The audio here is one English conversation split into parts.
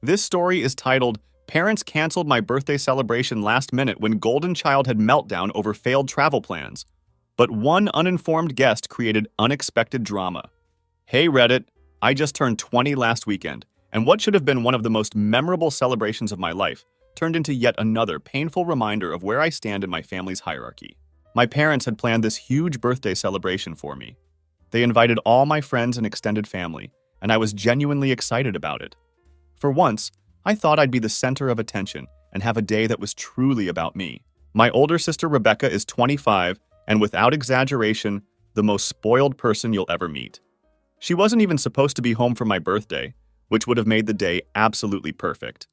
This story is titled, Parents Canceled My Birthday Celebration Last Minute When Golden Child Had Meltdown Over Failed Travel Plans. But one uninformed guest created unexpected drama. Hey Reddit, I just turned 20 last weekend, and what should have been one of the most memorable celebrations of my life turned into yet another painful reminder of where I stand in my family's hierarchy. My parents had planned this huge birthday celebration for me. They invited all my friends and extended family, and I was genuinely excited about it. For once, I thought I'd be the center of attention and have a day that was truly about me. My older sister Rebecca is 25, and without exaggeration, the most spoiled person you'll ever meet. She wasn't even supposed to be home for my birthday, which would have made the day absolutely perfect.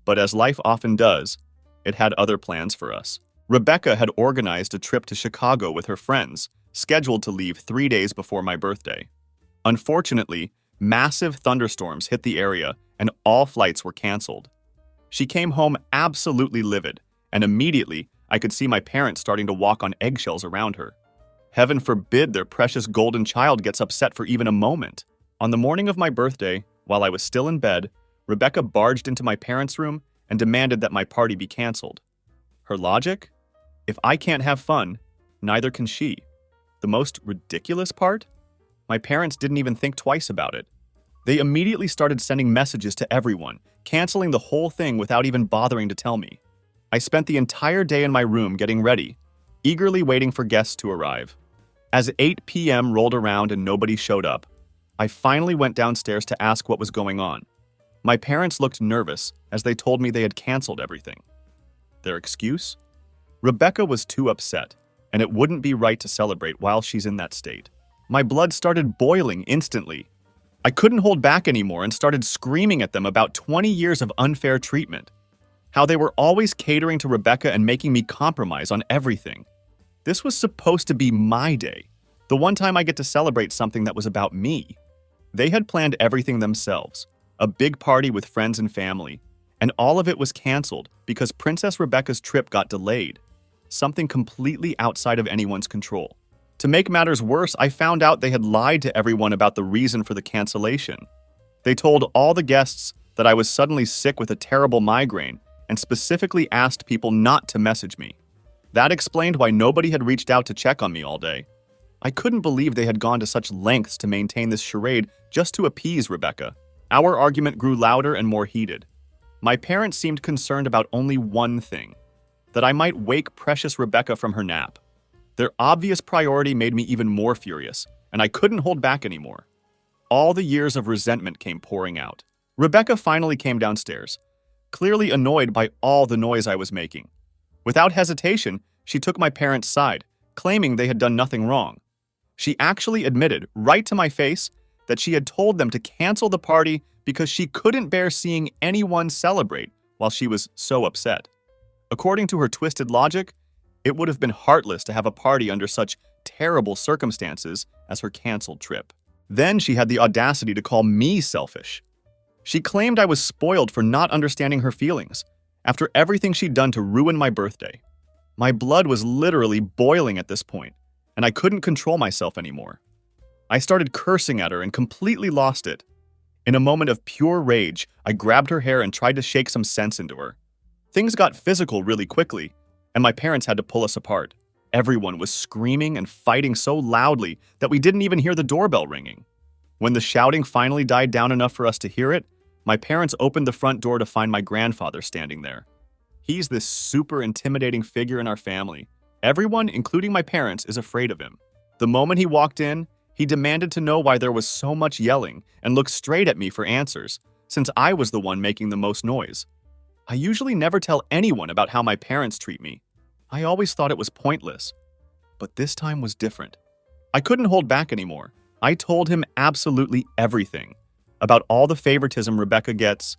But as life often does, it had other plans for us. Rebecca had organized a trip to Chicago with her friends, scheduled to leave 3 days before my birthday. Unfortunately, massive thunderstorms hit the area and all flights were canceled. She came home absolutely livid, and immediately I could see my parents starting to walk on eggshells around her. Heaven forbid their precious golden child gets upset for even a moment. On the morning of my birthday, while I was still in bed, Rebecca barged into my parents' room and demanded that my party be canceled. Her logic? If I can't have fun, neither can she. The most ridiculous part? My parents didn't even think twice about it. They immediately started sending messages to everyone, canceling the whole thing without even bothering to tell me. I spent the entire day in my room getting ready, eagerly waiting for guests to arrive. As 8 p.m. rolled around and nobody showed up, I finally went downstairs to ask what was going on. My parents looked nervous as they told me they had canceled everything. Their excuse? Rebecca was too upset, and it wouldn't be right to celebrate while she's in that state. My blood started boiling instantly. I couldn't hold back anymore and started screaming at them about 20 years of unfair treatment. How they were always catering to Rebecca and making me compromise on everything. This was supposed to be my day, the one time I get to celebrate something that was about me. They had planned everything themselves, a big party with friends and family, and all of it was canceled because Princess Rebecca's trip got delayed, something completely outside of anyone's control. To make matters worse, I found out they had lied to everyone about the reason for the cancellation. They told all the guests that I was suddenly sick with a terrible migraine and specifically asked people not to message me. That explained why nobody had reached out to check on me all day. I couldn't believe they had gone to such lengths to maintain this charade just to appease Rebecca. Our argument grew louder and more heated. My parents seemed concerned about only one thing, that I might wake precious Rebecca from her nap. Their obvious priority made me even more furious, and I couldn't hold back anymore. All the years of resentment came pouring out. Rebecca finally came downstairs, clearly annoyed by all the noise I was making. Without hesitation, she took my parents' side, claiming they had done nothing wrong. She actually admitted, right to my face, that she had told them to cancel the party because she couldn't bear seeing anyone celebrate while she was so upset. According to her twisted logic, it would have been heartless to have a party under such terrible circumstances as her canceled trip. Then she had the audacity to call me selfish. She claimed I was spoiled for not understanding her feelings, after everything she'd done to ruin my birthday. My blood was literally boiling at this point, and I couldn't control myself anymore. I started cursing at her and completely lost it. In a moment of pure rage, I grabbed her hair and tried to shake some sense into her. Things got physical really quickly, and my parents had to pull us apart. Everyone was screaming and fighting so loudly that we didn't even hear the doorbell ringing. When the shouting finally died down enough for us to hear it, my parents opened the front door to find my grandfather standing there. He's this super intimidating figure in our family. Everyone, including my parents, is afraid of him. The moment he walked in, he demanded to know why there was so much yelling and looked straight at me for answers, since I was the one making the most noise. I usually never tell anyone about how my parents treat me. I always thought it was pointless. But this time was different. I couldn't hold back anymore. I told him absolutely everything. About all the favoritism Rebecca gets,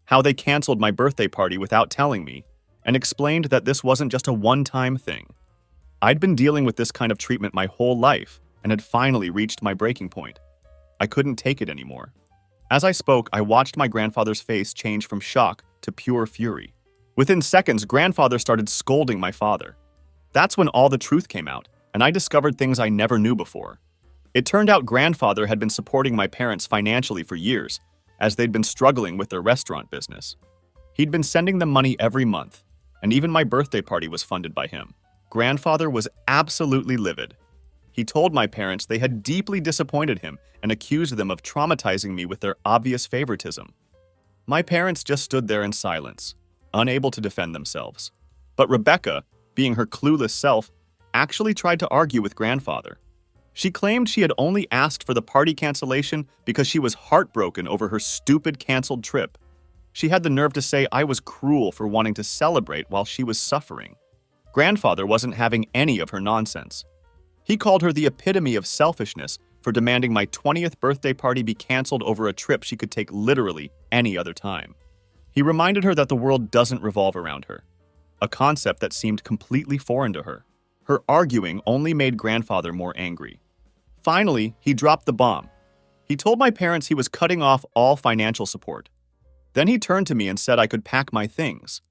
how they canceled my birthday party without telling me, and explained that this wasn't just a one-time thing. I'd been dealing with this kind of treatment my whole life and had finally reached my breaking point. I couldn't take it anymore. As I spoke, I watched my grandfather's face change from shock to pure fury. Within seconds, grandfather started scolding my father. That's when all the truth came out, and I discovered things I never knew before. It turned out grandfather had been supporting my parents financially for years, as they'd been struggling with their restaurant business. He'd been sending them money every month, and even my birthday party was funded by him. Grandfather was absolutely livid. He told my parents they had deeply disappointed him and accused them of traumatizing me with their obvious favoritism. My parents just stood there in silence, unable to defend themselves. But Rebecca, being her clueless self, actually tried to argue with grandfather. She claimed she had only asked for the party cancellation because she was heartbroken over her stupid canceled trip. She had the nerve to say I was cruel for wanting to celebrate while she was suffering. Grandfather wasn't having any of her nonsense. He called her the epitome of selfishness for demanding my 20th birthday party be canceled over a trip she could take literally any other time. He reminded her that the world doesn't revolve around her, a concept that seemed completely foreign to her. Her arguing only made grandfather more angry. Finally, he dropped the bomb. He told my parents he was cutting off all financial support. Then he turned to me and said I could pack my things.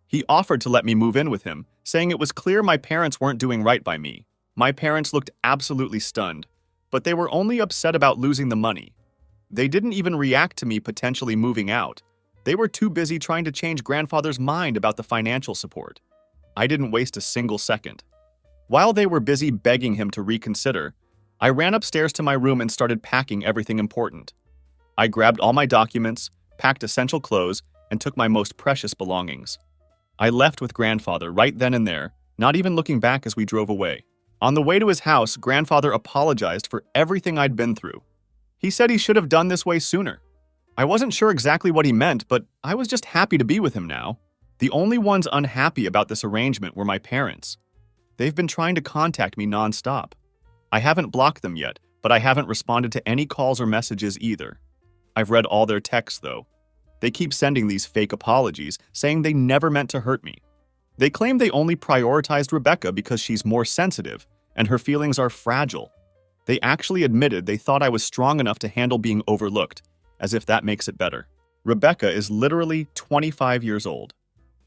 He offered to let me move in with him, saying it was clear my parents weren't doing right by me. My parents looked absolutely stunned, but they were only upset about losing the money. They didn't even react to me potentially moving out. They were too busy trying to change grandfather's mind about the financial support. I didn't waste a single second. While they were busy begging him to reconsider, I ran upstairs to my room and started packing everything important. I grabbed all my documents, packed essential clothes, and took my most precious belongings. I left with grandfather right then and there, not even looking back as we drove away. On the way to his house, grandfather apologized for everything I'd been through. He said he should have done this way sooner. I wasn't sure exactly what he meant, but I was just happy to be with him now. The only ones unhappy about this arrangement were my parents. They've been trying to contact me nonstop. I haven't blocked them yet, but I haven't responded to any calls or messages either. I've read all their texts, though. They keep sending these fake apologies, saying they never meant to hurt me. They claim they only prioritized Rebecca because she's more sensitive, and her feelings are fragile. They actually admitted they thought I was strong enough to handle being overlooked, as if that makes it better. Rebecca is literally 25 years old.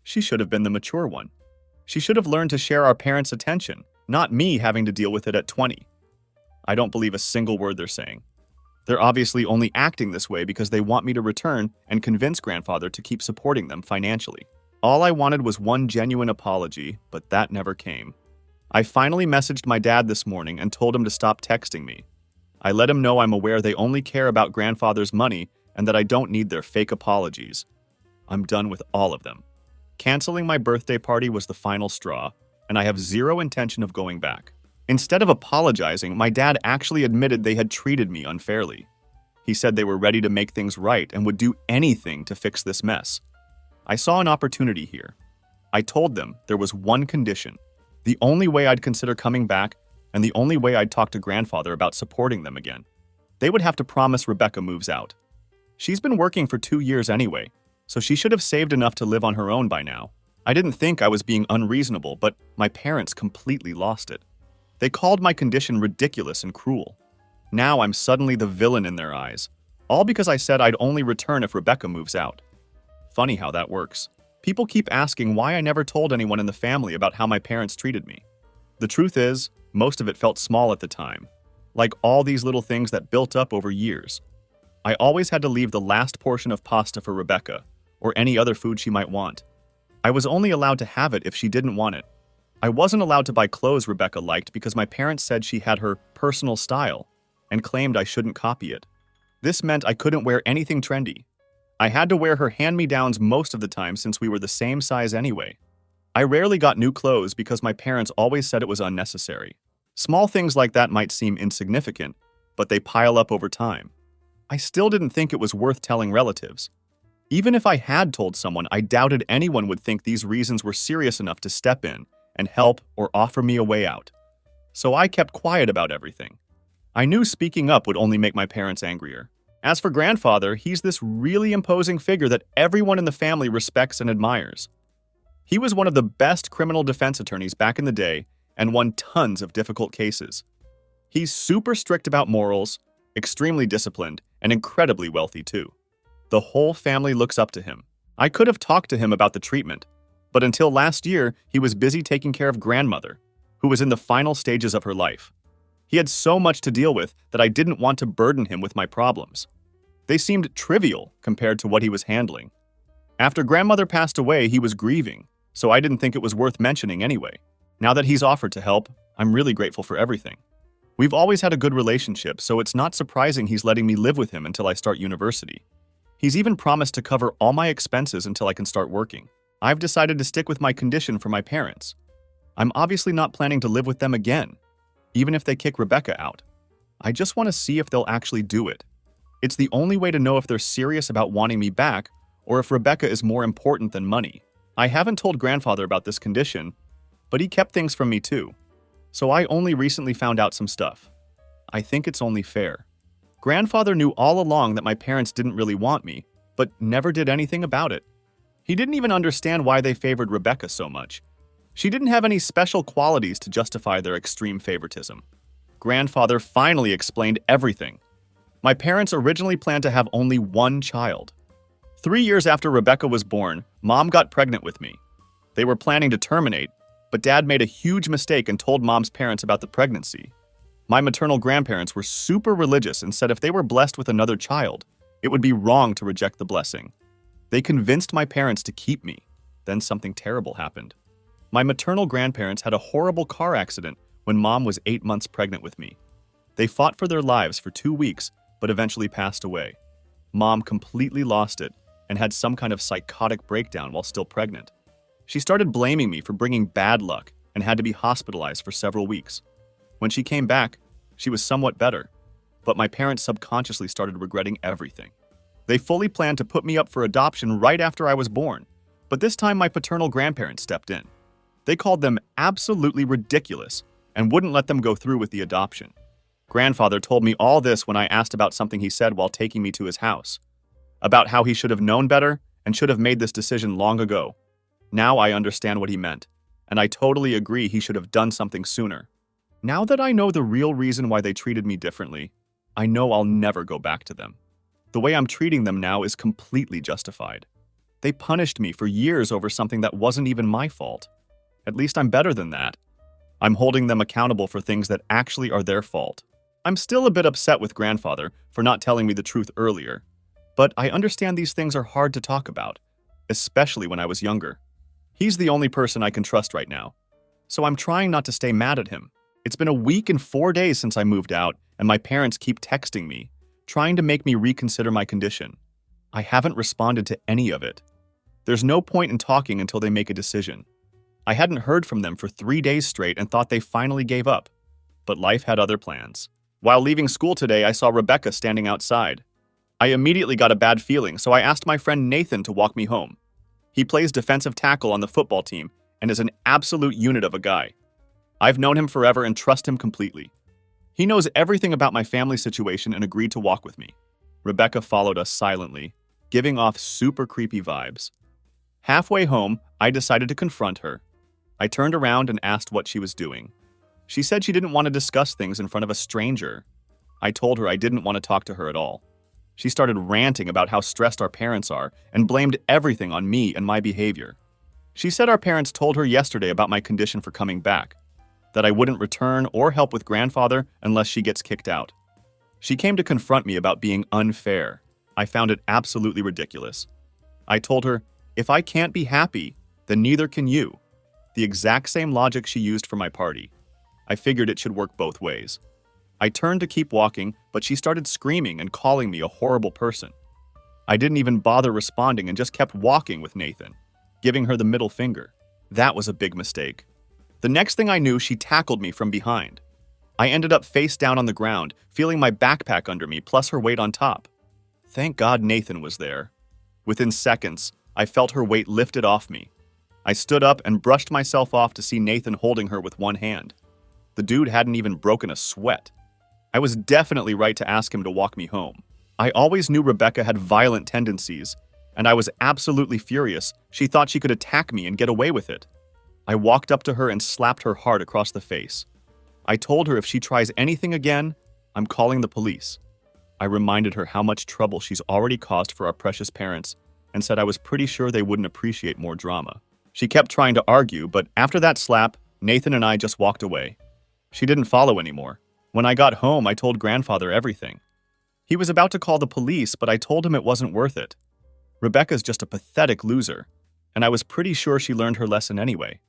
She should have been the mature one. She should have learned to share our parents' attention, not me having to deal with it at 20. I don't believe a single word they're saying. They're obviously only acting this way because they want me to return and convince grandfather to keep supporting them financially. All I wanted was one genuine apology, but that never came. I finally messaged my dad this morning and told him to stop texting me. I let him know I'm aware they only care about grandfather's money and that I don't need their fake apologies. I'm done with all of them. Canceling my birthday party was the final straw, and I have zero intention of going back. Instead of apologizing, my dad actually admitted they had treated me unfairly. He said they were ready to make things right and would do anything to fix this mess. I saw an opportunity here. I told them there was one condition, the only way I'd consider coming back, and the only way I'd talk to grandfather about supporting them again. They would have to promise Rebecca moves out. She's been working for 2 years anyway, so she should have saved enough to live on her own by now. I didn't think I was being unreasonable, but my parents completely lost it. They called my condition ridiculous and cruel. Now I'm suddenly the villain in their eyes, all because I said I'd only return if Rebecca moves out. Funny how that works. People keep asking why I never told anyone in the family about how my parents treated me. The truth is, most of it felt small at the time, like all these little things that built up over years. I always had to leave the last portion of pasta for Rebecca, or any other food she might want. I was only allowed to have it if she didn't want it. I wasn't allowed to buy clothes Rebecca liked because my parents said she had her personal style and claimed I shouldn't copy it. This meant I couldn't wear anything trendy. I had to wear her hand-me-downs most of the time since we were the same size anyway. I rarely got new clothes because my parents always said it was unnecessary. Small things like that might seem insignificant, but they pile up over time. I still didn't think it was worth telling relatives. Even if I had told someone, I doubted anyone would think these reasons were serious enough to step in and help or offer me a way out. So I kept quiet about everything. I knew speaking up would only make my parents angrier. As for grandfather, he's this really imposing figure that everyone in the family respects and admires. He was one of the best criminal defense attorneys back in the day and won tons of difficult cases. He's super strict about morals, extremely disciplined, and incredibly wealthy too. The whole family looks up to him. I could have talked to him about the treatment, but until last year, he was busy taking care of grandmother, who was in the final stages of her life. He had so much to deal with that I didn't want to burden him with my problems. They seemed trivial compared to what he was handling. After grandmother passed away, he was grieving, so I didn't think it was worth mentioning anyway. Now that he's offered to help, I'm really grateful for everything. We've always had a good relationship, so it's not surprising he's letting me live with him until I start university. He's even promised to cover all my expenses until I can start working. I've decided to stick with my condition for my parents. I'm obviously not planning to live with them again, even if they kick Rebecca out. I just want to see if they'll actually do it. It's the only way to know if they're serious about wanting me back or if Rebecca is more important than money. I haven't told grandfather about this condition, but he kept things from me too. So I only recently found out some stuff. I think it's only fair. Grandfather knew all along that my parents didn't really want me, but never did anything about it. He didn't even understand why they favored Rebecca so much. She didn't have any special qualities to justify their extreme favoritism. Grandfather finally explained everything. My parents originally planned to have only one child. 3 years after Rebecca was born, Mom got pregnant with me. They were planning to terminate, but Dad made a huge mistake and told Mom's parents about the pregnancy. My maternal grandparents were super religious and said if they were blessed with another child, it would be wrong to reject the blessing. They convinced my parents to keep me. Then something terrible happened. My maternal grandparents had a horrible car accident when Mom was 8 months pregnant with me. They fought for their lives for 2 weeks, but eventually passed away. Mom completely lost it and had some kind of psychotic breakdown while still pregnant. She started blaming me for bringing bad luck and had to be hospitalized for several weeks. When she came back, she was somewhat better, but my parents subconsciously started regretting everything. They fully planned to put me up for adoption right after I was born, but this time my paternal grandparents stepped in. They called them absolutely ridiculous and wouldn't let them go through with the adoption. Grandfather told me all this when I asked about something he said while taking me to his house, about how he should have known better and should have made this decision long ago. Now I understand what he meant, and I totally agree he should have done something sooner. Now that I know the real reason why they treated me differently, I know I'll never go back to them. The way I'm treating them now is completely justified. They punished me for years over something that wasn't even my fault. At least I'm better than that. I'm holding them accountable for things that actually are their fault. I'm still a bit upset with grandfather for not telling me the truth earlier, but I understand these things are hard to talk about, especially when I was younger. He's the only person I can trust right now, so I'm trying not to stay mad at him. It's been a week and 4 days since I moved out, and my parents keep texting me, trying to make me reconsider my condition. I haven't responded to any of it. There's no point in talking until they make a decision. I hadn't heard from them for 3 days straight and thought they finally gave up, but life had other plans. While leaving school today, I saw Rebecca standing outside. I immediately got a bad feeling, so I asked my friend Nathan to walk me home. He plays defensive tackle on the football team and is an absolute unit of a guy. I've known him forever and trust him completely. He knows everything about my family situation and agreed to walk with me. Rebecca followed us silently, giving off super creepy vibes. Halfway home, I decided to confront her. I turned around and asked what she was doing. She said she didn't want to discuss things in front of a stranger. I told her I didn't want to talk to her at all. She started ranting about how stressed our parents are and blamed everything on me and my behavior. She said our parents told her yesterday about my condition for coming back, that I wouldn't return or help with grandfather unless she gets kicked out. She came to confront me about being unfair. I found it absolutely ridiculous. I told her, if I can't be happy, then neither can you. The exact same logic she used for my party. I figured it should work both ways. I turned to keep walking, but she started screaming and calling me a horrible person. I didn't even bother responding and just kept walking with Nathan, giving her the middle finger. That was a big mistake. The next thing I knew, she tackled me from behind. I ended up face down on the ground, feeling my backpack under me plus her weight on top. Thank God Nathan was there. Within seconds, I felt her weight lifted off me. I stood up and brushed myself off to see Nathan holding her with one hand. The dude hadn't even broken a sweat. I was definitely right to ask him to walk me home. I always knew Rebecca had violent tendencies, and I was absolutely furious she thought she could attack me and get away with it. I walked up to her and slapped her hard across the face. I told her if she tries anything again, I'm calling the police. I reminded her how much trouble she's already caused for our precious parents and said I was pretty sure they wouldn't appreciate more drama. She kept trying to argue, but after that slap, Nathan and I just walked away. She didn't follow anymore. When I got home, I told grandfather everything. He was about to call the police, but I told him it wasn't worth it. Rebecca's just a pathetic loser, and I was pretty sure she learned her lesson anyway.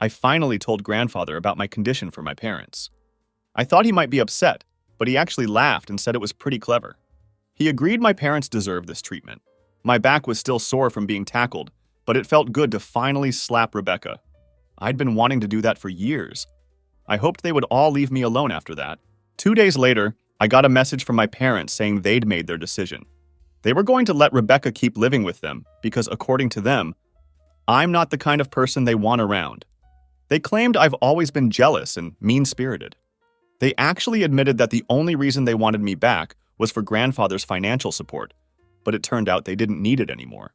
I finally told grandfather about my condition for my parents. I thought he might be upset, but he actually laughed and said it was pretty clever. He agreed my parents deserved this treatment. My back was still sore from being tackled, but it felt good to finally slap Rebecca. I'd been wanting to do that for years. I hoped they would all leave me alone after that. 2 days later, I got a message from my parents saying they'd made their decision. They were going to let Rebecca keep living with them because, according to them, I'm not the kind of person they want around. They claimed I've always been jealous and mean-spirited. They actually admitted that the only reason they wanted me back was for grandfather's financial support, but it turned out they didn't need it anymore.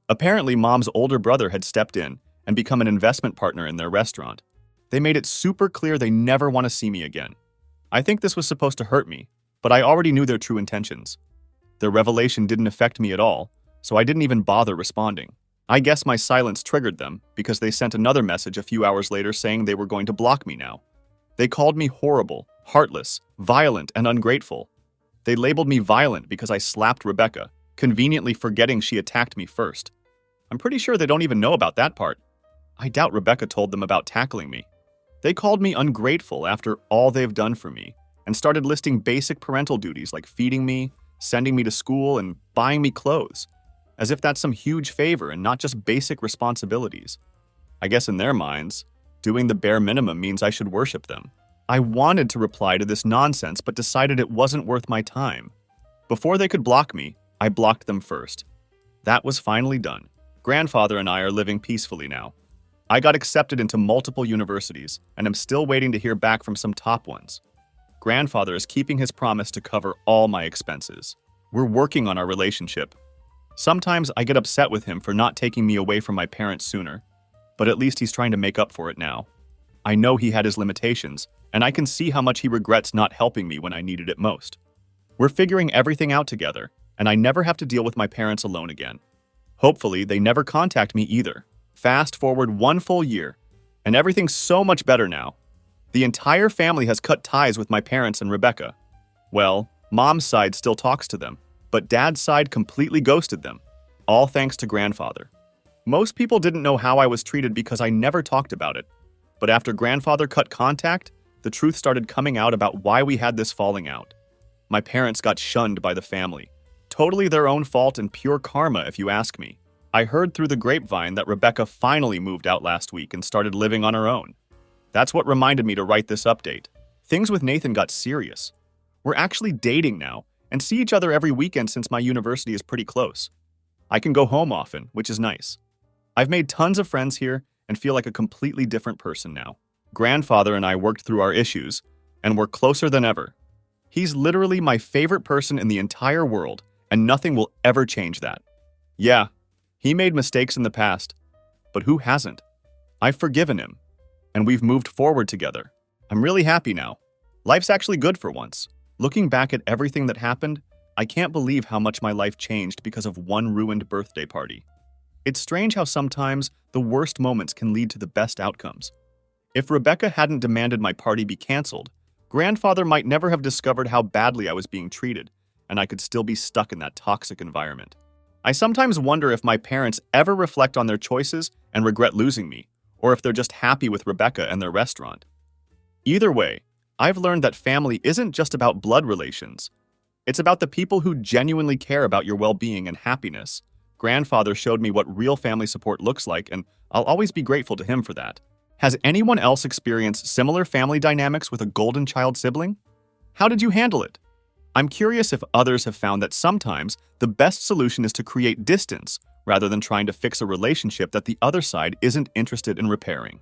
Apparently, Mom's older brother had stepped in and become an investment partner in their restaurant. They made it super clear they never want to see me again. I think this was supposed to hurt me, but I already knew their true intentions. Their revelation didn't affect me at all, so I didn't even bother responding. I guess my silence triggered them because they sent another message a few hours later saying they were going to block me now. They called me horrible, heartless, violent, and ungrateful. They labeled me violent because I slapped Rebecca, conveniently forgetting she attacked me first. I'm pretty sure they don't even know about that part. I doubt Rebecca told them about tackling me. They called me ungrateful after all they've done for me and started listing basic parental duties like feeding me, sending me to school, and buying me clothes, as if that's some huge favor and not just basic responsibilities. I guess in their minds, doing the bare minimum means I should worship them. I wanted to reply to this nonsense but decided it wasn't worth my time. Before they could block me, I blocked them first. That was finally done. Grandfather and I are living peacefully now. I got accepted into multiple universities and am still waiting to hear back from some top ones. Grandfather is keeping his promise to cover all my expenses. We're working on our relationship. Sometimes I get upset with him for not taking me away from my parents sooner, but at least he's trying to make up for it now. I know he had his limitations, and I can see how much he regrets not helping me when I needed it most. We're figuring everything out together, and I never have to deal with my parents alone again. Hopefully, they never contact me either. Fast forward 1 full year, and everything's so much better now. The entire family has cut ties with my parents and Rebecca. Well, Mom's side still talks to them, but Dad's side completely ghosted them, all thanks to grandfather. Most people didn't know how I was treated because I never talked about it, but after grandfather cut contact, the truth started coming out about why we had this falling out. My parents got shunned by the family. Totally their own fault and pure karma, if you ask me. I heard through the grapevine that Rebecca finally moved out last week and started living on her own. That's what reminded me to write this update. Things with Nathan got serious. We're actually dating now and see each other every weekend since my university is pretty close. I can go home often, which is nice. I've made tons of friends here and feel like a completely different person now. Grandfather and I worked through our issues, and we're closer than ever. He's literally my favorite person in the entire world, and nothing will ever change that. Yeah, he made mistakes in the past, but who hasn't? I've forgiven him, and we've moved forward together. I'm really happy now. Life's actually good for once. Looking back at everything that happened, I can't believe how much my life changed because of one ruined birthday party. It's strange how sometimes the worst moments can lead to the best outcomes. If Rebecca hadn't demanded my party be canceled, grandfather might never have discovered how badly I was being treated, and I could still be stuck in that toxic environment. I sometimes wonder if my parents ever reflect on their choices and regret losing me, or if they're just happy with Rebecca and their restaurant. Either way, I've learned that family isn't just about blood relations. It's about the people who genuinely care about your well-being and happiness. Grandfather showed me what real family support looks like, and I'll always be grateful to him for that. Has anyone else experienced similar family dynamics with a golden child sibling? How did you handle it? I'm curious if others have found that sometimes the best solution is to create distance rather than trying to fix a relationship that the other side isn't interested in repairing.